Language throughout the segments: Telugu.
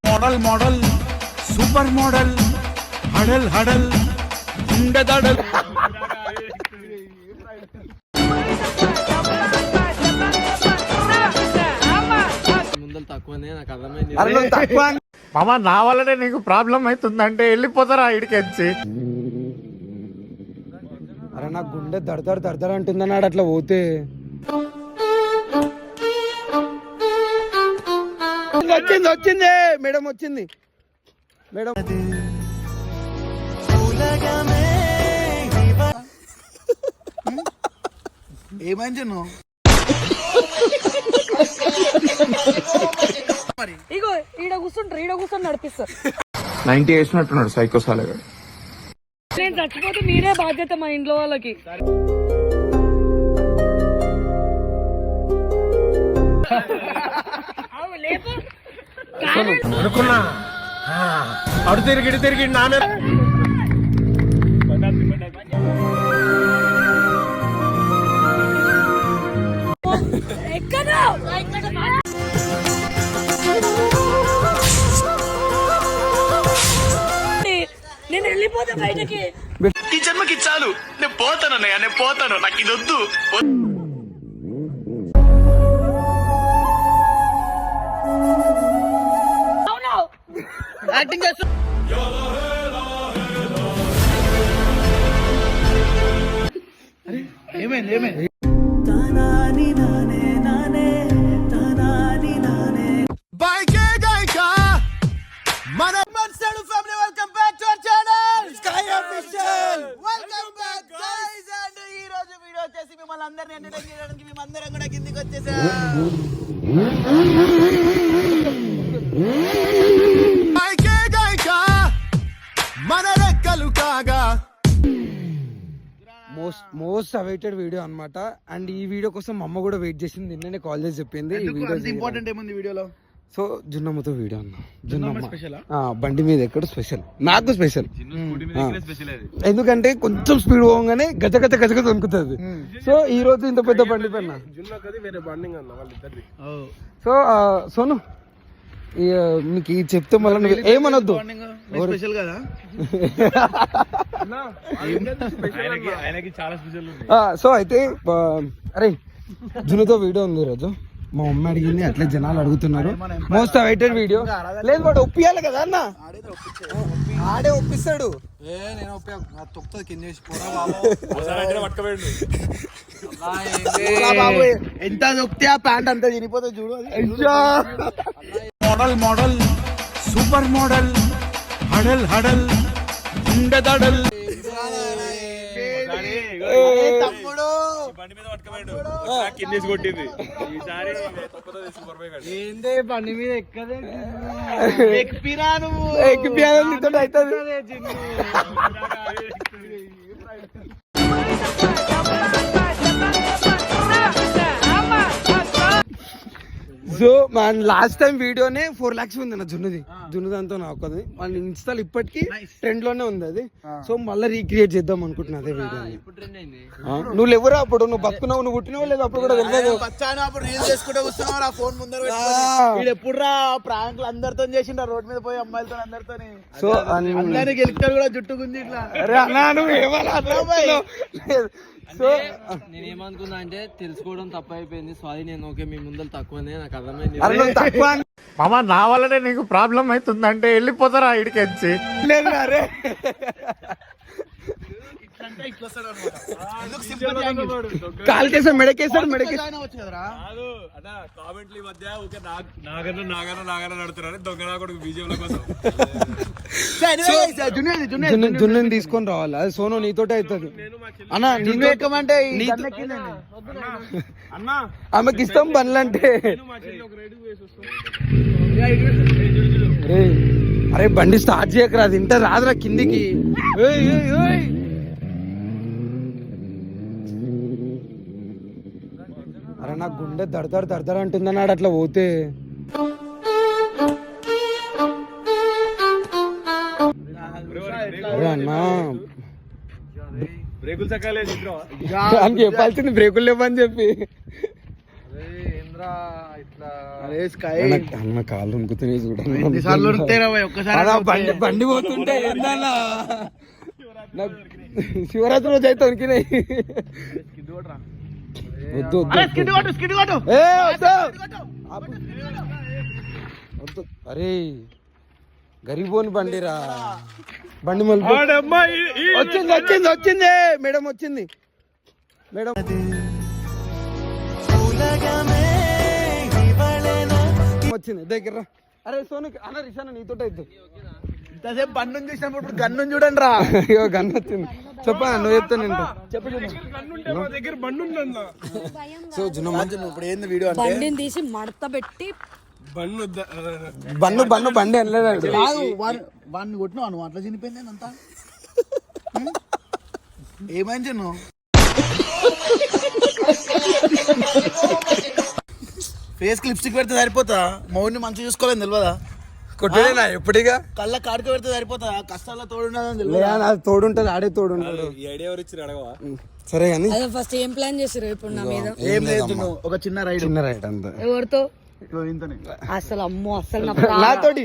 మోడల్ మోడల్ సూపర్ మోడల్ హడల్ హడల్ ఉండదడల్ మామ నా వల్లనే నీకు ప్రాబ్లం అవుతుందంటే వెళ్ళిపోతారా ఇడికెచ్చి. అరే నా గుండె దడదడ అంటుందన్నాడు అట్లా పోతే. వచ్చింది మేడం వచ్చింది మేడం. ఏమైంది ఇగో ఈడ కూర్చొని నడిపిస్తారు. 90 వేసినట్టున్నాడు సైకోసాలగా. నేను చచ్చిపోతే మీరే బాధ్యత మా ఇంట్లో వాళ్ళకి. అనుకున్నా అడు తిరిగి నా మీద నేను వెళ్ళిపోతే బయటకి. ఈ జన్మకి చాలు, నేను పోతాను అన్నయ్య, నేను పోతాను, నాకు ఇది వద్దు. యాక్టింగ్ చేస్తూ ఏమైంది మిమ్మల్ని అందరినీ ఎంటర్టైన్ చేయడానికి మేమందరం కూడా కిందికి వచ్చేసా. మోస్ట్ అవైటెడ్ వీడియో అన్నమాట. అండ్ ఈ వీడియో కోసం మా అమ్మ కూడా వెయిట్ చేసింది. నిన్ననే కాల్ చేసి చెప్పింది ఈ వీడియో ఇంపార్టెంట్ ఏముంది వీడియోలో. సో జున్నమ్మతో వీడియో అన్న. జున్నమ్మ బండి మీద ఎక్కడ స్పెషల్, నాకు స్పెషల్. ఎందుకంటే కొంచెం స్పీడ్ పోగానే గజ వణుకుతుంది. సో ఈ రోజు ఇంత పెద్ద బండి పైన. సో సోను నీకు చెప్తే మళ్ళీ ఏమనొద్దు. సో అయితే అరే జున్నుతో వీడియో ఉంది ఈరోజు. మా మమ్మీ అడిగింది, అట్లే జనాలు అడుగుతున్నారు. Most awaited video. లేదు వాడు ఒప్పియాలి కదా అన్న, ఆడే ఒప్పిస్తాడు. ఎంత నొక్కితే ఆ ప్యాంట్ అంతా చినిపోతుంది చూడు. మోడల్ మోడల్ సూపర్ మోడల్ హడల్ హడల్ ఉండదడల్. తమ్ముడు కొట్టింది ఏందే బండి మీద ఎక్కిపిరా నువ్వు. ఎక్కిపియాలని అవుతుంది. సో మన లాస్ట్ టైం వీడియోనే 4 lakhs ఉంది నా జున్నుది అంతా నాకు. అది మన ఇన్స్టాల్ ఇప్పటికీ ట్రెండ్ లోనే ఉంది అది. సో మళ్ళీ రీక్రియేట్ చేద్దాం అనుకుంటున్నా అదే వీడియో. నువ్వు ఎవరు అప్పుడు, నువ్వు బతుకున్నావు, నువ్వు పుట్టినావు లేదు అప్పుడు కూడా తెలియదు. అప్పుడు రీల్ చేసుకుంటే వస్తున్నావు, ఆ ఫోన్ ముందర ఎప్పుడు రా ప్రాంక్లు అందరితో చేసిండ్రా, రోడ్ మీద పోయి అమ్మాయిలతో అందరితో. సో అందరికి గెలుపుతాడు కూడా జుట్టు గుంజి ఇట్లా. అరే అన్నా నువ్వు ఏమన్నా. సో నేనేమనుకున్నా అంటే తెలుసుకోవడం తప్పు అయిపోయింది. సారీ, నేను ఓకే మీ ముందర తక్కువనే నాకు అర్థమైంది. మామ నా వల్లనే నీకు ప్రాబ్లం అవుతుందంటే వెళ్ళిపోతారా ఇడికెచ్చి. లేదు అరే కాలుకేసాడు మెడకేసాడు జున్ను తీసుకొని రావాలి. అది సోను నీతోటే అవుతుంది అన్న. నీతో ఎక్కమంటే ఆమెకి ఇస్తాం బండ్లంటే. అరే బండి స్టార్ట్ చేయకరా, అది ఇంట రాదురా కిందికి. అరే నా గుండె దడదడ అంటుందన్నాడు అట్లా పోతే. అరే అన్నా బ్రేకులు చక్కలేదు దానికి చెప్పాల్సింది బ్రేకులు లేవని చెప్పి. అరే స్కై అన్న కాళ్ళు ఉనుకుతున్నాయి చూడండి. ఎన్నిసార్లు ఉరుకుతాయిరా భయ్, ఒక్కసారి బండి పోతుంటే ఏందన్నా నాకు శివరాత్రి రోజు అయితే ఉనికినాయి. వద్దు వద్దు. ఏ, వద్దు. వద్దు. అరే గరీబోని బండిరా, బండి మలుపు వచ్చింది వచ్చింది వచ్చింది మేడం వచ్చింది మేడం. వచ్చింది దగ్గర. అరే సోను అన్న రిషాన నీతో అయితే ఇంతసేపు బండి చూసినప్పుడు ఇప్పుడు గన్ను చూడండి రా. అయ్యో గన్ను వచ్చింది. చెప్పా నువ్వు చెప్తాను చెప్పు. దగ్గర బండి ఉందన్నా. సో జున్నమ్మ ఇప్పుడు ఏంది వీడియో అంటే బండిని తీసి మడత పెట్టి బన్ను బన్ను బండి అనలేదు. కాదు వాడిని కొట్టినావు నువ్వు, అట్లా చనిపోయింది అంతా. ఏమైంది చిన్ను? ఫేస్ కి లిప్స్టిక్ పెడితే సరిపోతా? మౌని మంచిగా చూసుకోవాలని తెలియదా? కొట్టేనా ఎప్పుడిగా కళ్ళ కాడికి పెడితే సరిపోతా? కష్టాల్లో తోడున్నదని తెలియదా? తోడుంటది, ఆడే తోడుంటాడు. సరే కానీ అదే ఫస్ట్ ఏం ప్లాన్ చేసారు ఇప్పుడు నా మీద? ఏం లేదు, ఒక చిన్న రైడ్. చిన్న రైట్ అంతా ఎవరితో? ఇంతనే. అసలు అమ్మో అసలు నాతోటి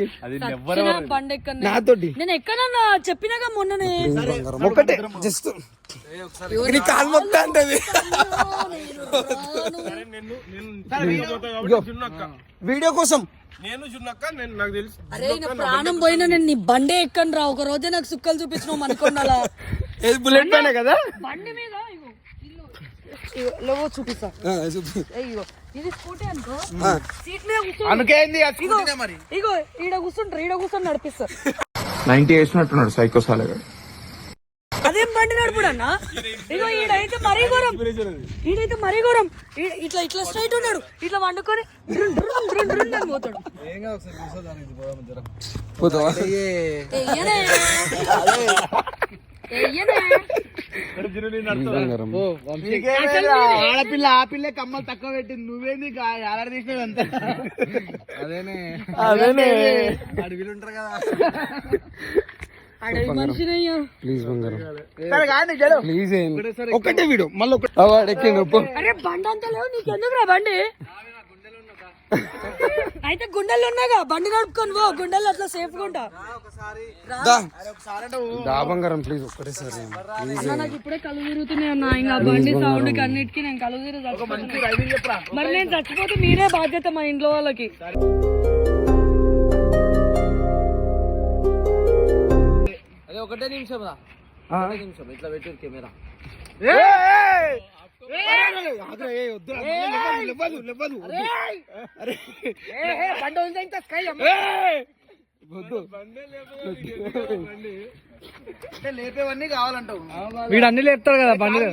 బండి ఎక్కడ నాతోటి నేను ఎక్కడన్నా చెప్పినాగా మొన్ననే. ఒకటే జస్ట్ కాలు మొత్తం అంటది. వీడియో కోసం నేను చున్నక్క, నేను నాకు తెలుసు. అరే నా ప్రాణం పోయినా నేను నీ బండే ఎక్కను రా. ఒక రోజే నాకు సుక్కలు చూపించినావు అనుకున్నా. ఏది బుల్లెట్ పైన కదా బండి మీద లేవో చూపిస్తా. అయ్యో ఇది స్కూటీ అనుకో, సీట్ మీద కూర్చో. అనుకేంది మరి ఇగో ఈడ కూర్చుంటారు, ఈడ కూర్చొని నడిపిస్తా. 90 వేసినట్టున్నాడు సైకో సాలగా. అదేం బండి నడుపుడు అన్న. ఇగో ఈడైతే మరీ ఘోరం, ఈడైతే మరీ ఘోరం. ఇట్లా ఇట్లా స్ట్రైట్ ఉన్నాడు, ఇట్లా వండుకొని అని పోతాడు. పోతావా? ఎయ్యనే. ఎయ్యనే. ఆడపిల్ల ఆ పిల్ల కమ్మలు తక్కువ పెట్టింది, నువ్వేంది ఆడ తీసినవి అంతా. అదేనే అడవిలు ఉంటారు కదా. అడవి మనిషినయ్యా. ప్లీజ్ బంగారం ప్లీజ్ ఒకటే వీడియో మళ్ళీ ఎక్కి నొప్పు. అరే బండి అంతా లేవు నీకెందుకు రా బండి? అయితే గుండెల్లో ఉన్నాగా, బండి నడుపుకొని పో, గుండెల్లో అట్లా సేఫ్ గా ఉంటా. దా బంగారం ప్లీజ్ ఒక్కటేసారి ప్లీజ్. నాకు ఇప్పుడే కళ్ళు తిరుగుతున్నాయి అన్న, ఇంకా బండి సౌండ్ కి అన్నిటికీ నేను కళ్ళు తిరిగి. మరి నేను చచ్చిపోతే మీరే బాధ్యత మా ఇంట్లో వాళ్ళకి. అదే ఒకటే నిమిషం రా, నిమిషం ఇట్లా పెట్టు కెమెరా. లేపేవన్నీ కావాలంటావు. వీడు అన్ని లేపుతాడు కదా బండి.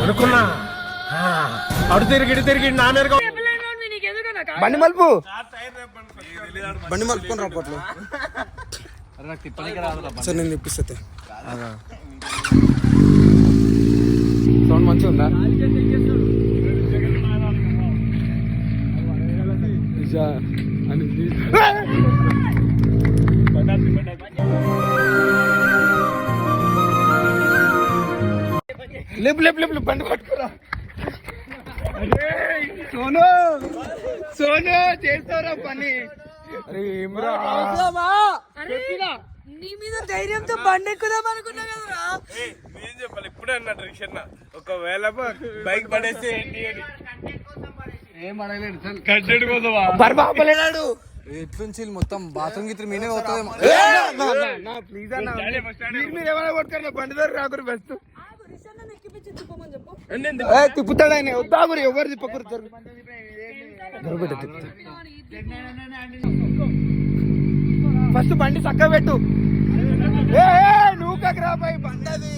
అనుకున్నా అడు తిరిగి నా మీద బండి మలుపు బండి మలుపుకొని రాపట్లో. సార్ నేను తెప్పిస్తే సౌండ్ మంచిగా ఉందా? లేపు లేపు లేపు బండి పట్టుకురా. సోను సోను చేస్తారా పని? అరే ఏమరా నీ మీద ధైర్యంతో బండి ఎక్కుదాం అనుకున్నా కదరా. నేను చెప్పాలి ఇప్పుడే అన్నట్టు రిక్షన్న, ఒకవేళ బైక్ పడేస్తే ఏంటి అని. ఏం పడలేదు కట్టెడు కోసమా బర్బాపలేనాడు ఎట్లుంచి మొత్తం బాత్రూమ్ గిత్ర మీనే పోతుంది. ప్లీజ్ అన్న మీరు ఏమైనా కొట్టుకోండి, బండి దగ్గర రాకురు బెస్ట్. తిప్పుతాడు ఆయన, వద్దాగురు ఎవరు తిప్పకూరు. ఫస్ట్ బండి చక్కగా పెట్టు. నువ్వు కక్కరా పై బండి అది.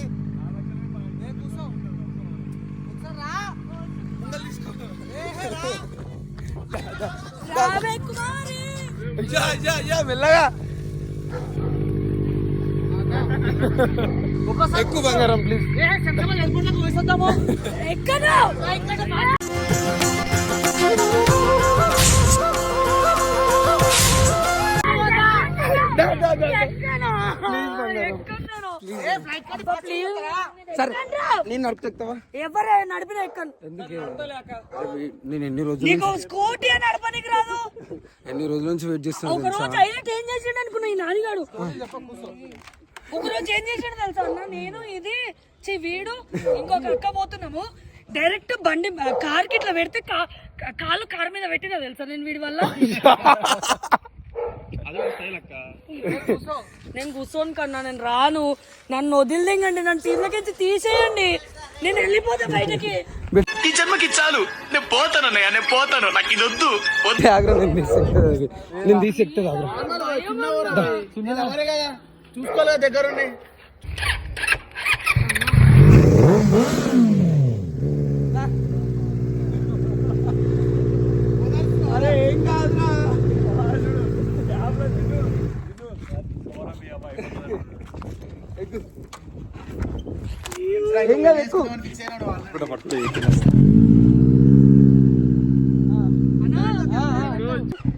మెల్లగా ఎక్కువ బంగారం ప్లీజ్. ఎక్కడ సరే నేను నడుపుతావా? ఎవరు నడిపిన ఎక్కను ఎందుకే నేను ఎన్ని రోజులు నీకు స్కూటీ అని నడపనికి రాదు. ఎన్ని రోజుల నుంచి వెయిట్ చేస్తున్నా ఒక రోజు హైలైట్ ఏం చేసాడు అనుకున్నా ఈ నాన్నగాడు. ఒక రోజు ఏం చేసాడు తెలుసా అన్న, నేను ఇది వీడు ఇంకొక అక్క పోతున్నాము, డైరెక్ట్ బండి కార్ కి ఇట్లా పెడితే కాళ్ళు కార్ మీద పెట్టినా తెలుసా నేను వీడి వల్ల. నేను కూర్చోను కన్నా, నేను రాను, నన్ను వదిలిదేంగండి, నన్ను టీంలోకి తీసేయండి, నేను వెళ్ళిపోతా బయటకి. ఈ జన్మకి చాలు నేను పోతానన్నయ్య నేను పోతాను నాకు ఇది వద్దు నేను తీసెక్తా చూసుకోలేదు దగ్గరుండి. అరే ఏం కాదురా,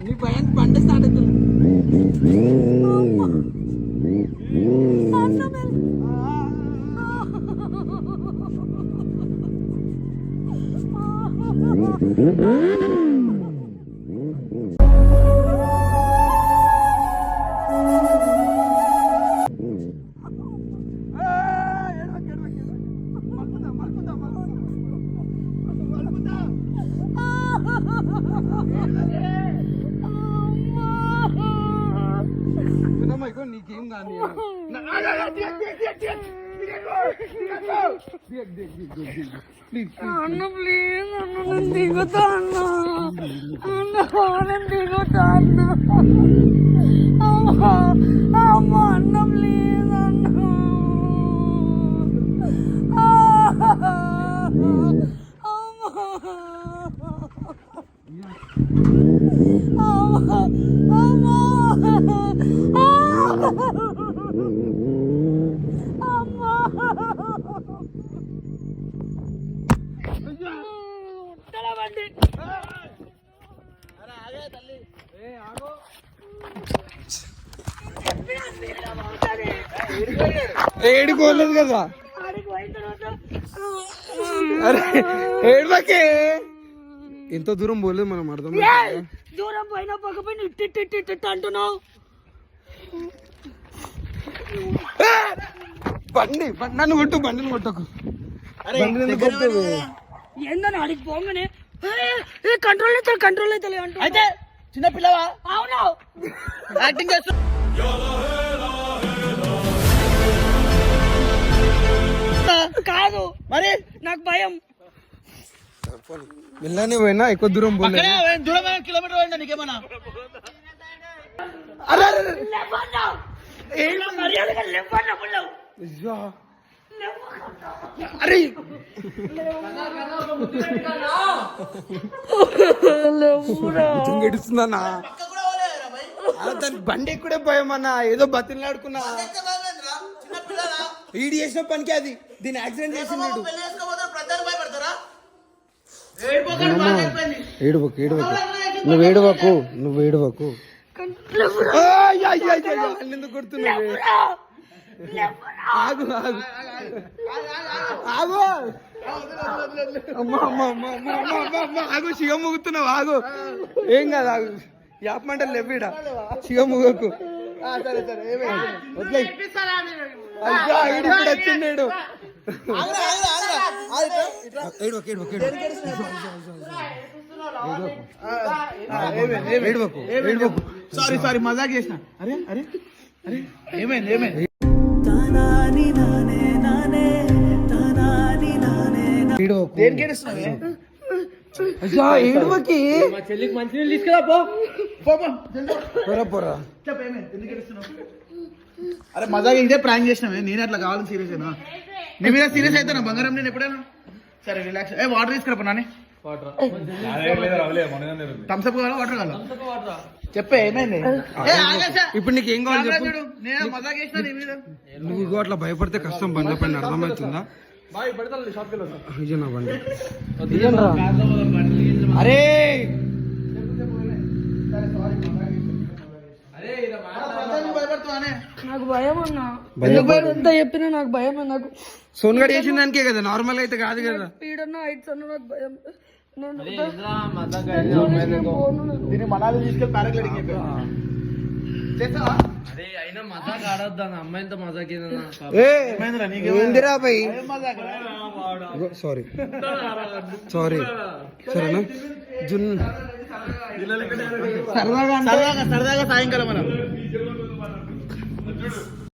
నీ భయానికి బండి స్టార్ట్ అవుతుంది. నీకేం కానీ అన్న ప్లీజ్ అన్న, నేను దిగుతా అన్న, నేను దిగుతా అన్న, అమ్మ అన్న ప్లీజ్ అన్న, ఏడుకోలేదు కదా. అరే ఏడుకే ఎంత దూరం పోలేదు మనం, అర్థం దూరం పోయినా పక్కపోయినా ఇట్టిట్టిట్టిట్ అంటున్నావు. బండి నన్ను కొట్టు, బండిని కొట్టకు. ఏందని అడిగి పోగానే కంట్రోల్ అవుతలే అంటూ అయితే చిన్న పిల్లవా? అవును యాక్టింగ్ చేస్తూ కాదు మరి నాకు భయం. వెళ్ళనే పోయినా ఎక్కువ దూరం పోలేదు. దూరమైన కిలోమీటర్ పోయిందా నీకేమన్నా? అరే గడుస్తుందన్నా, దాని బండి ఎక్కుడే భయం అన్నా. ఏదో బతిలాడుకున్నా, ఈడి చేసిన పనికి అది, దీన్ని యాక్సిడెంట్ చేసినాడు. ఏడువకు ఏడువకు, నువ్వు ఏడువకు, నువ్వు ఏడువకు. ఎందుకు కొడుతున్నావు? ఆగు ఆగు ఆగు, ఆగు, శివ ముగుతున్నావు, ఆగు. ఏం కాదు, ఆగు. యాపమంటలు లేవీడ, శివ ముగకు. వదిలే, ఇప్పుడు వచ్చిండు. సారీ మజాక్ చేసిన. అరే అరే అరే ఏమైంది ఏమైంది? దేనికి ఏడుస్తున్నావే? ఏడువకి మా చెల్లికి మంచినీళ్ళు తీసుకురా పో. పోరా పోరా. చెప్పు ఏమైంది, ఎందుకు ఏడుస్తున్నావు? అరే మజాక్ ఇదే ప్రాంక్ చేసినావే, నేను అట్లా కావాలని సీరియస్ అయినా. నీ మీద సీరియస్ అయితే నా బంగారం నేను ఎప్పుడైనా సరే రిలాక్స్. వాటర్ తీసుకురా నాని. థమ్స్అప్ కావాలా వాటర్ కావాలా? చెప్పే ఏమైంది? ఇప్పుడు నీకు ఏం కావాలి చెప్పు. నేను మజాక్ చేసిన నీ మీద. నువ్వు అట్లా భయపడితే కష్టం, బండి పైన అర్థమవుతుందా? ఇది నా బండి. అరే భయపడుతున్నా పోతానే నాకు భయం అన్న భయం ఎంత చెప్పినా నాకు భయం అన్న. నాకు సోన్గడ్ చేసిన దానికే కదా, నార్మల్ అయితే కాదు కదా. స్పీడ్ అన్న హైట్స్ అన్న నాకు భయం. నేను దీన్ని మనాలి తీసుకెళ్ళి పారాగ్లైడింగ్ చేస్తావా? అరే అయినా మజాక్ ఆడొద్దు అన్న, అమ్మాయితో మజాక్ ఏదన్నా ఏమైందిరా నీకు? ఏందిరా భయ్, ఏం మజాక్ రా? సారీ సారీ సరేనా జున్ సరదాగా సరదాగా సాయంకాలం మనం